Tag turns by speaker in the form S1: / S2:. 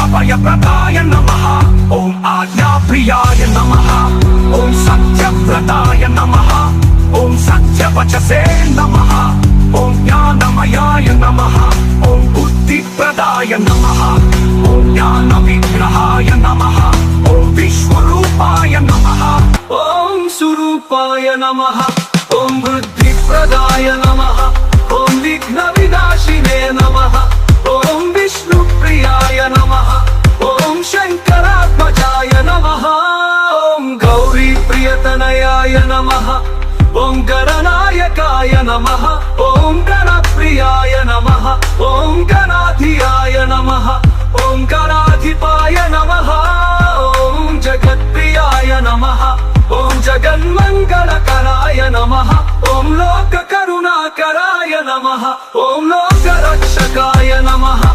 S1: अभयप्रदाय नमः। ॐ आज्ञाप्रियाय नमः। ॐ सत्यव्रताय नमः। ॐ सत्यवचसे नमः। ॐ ज्ञानमयाय नमः। ॐ बुद्धिप्रदाय नमः। ॐ ज्ञानविग्रहाय नमः। ॐ विश्वरूपाय नमः। ॐ स्वरूपाय नमः। ॐ बुद्धिप्रदाय नमः। ॐ विघ्नविनाशिने नमः। ॐ विष्णुप्रियाय नमः। ॐ शङ्करात्मजाय नमः। ॐ गौरीप्रियतनयाय नमः। ॐ गणनायकाय नमः। ॐ गणप्रियाय नमः। ॐ गणाधियाय नमः। ॐ गणाधिपाय नमः। ॐ जगत्प्रियाय नमः। ॐ जगन्मङ्गलकराय नमः। ॐ लोककरुणाकराय नमः। ॐ लोकरक्षकाय नमः।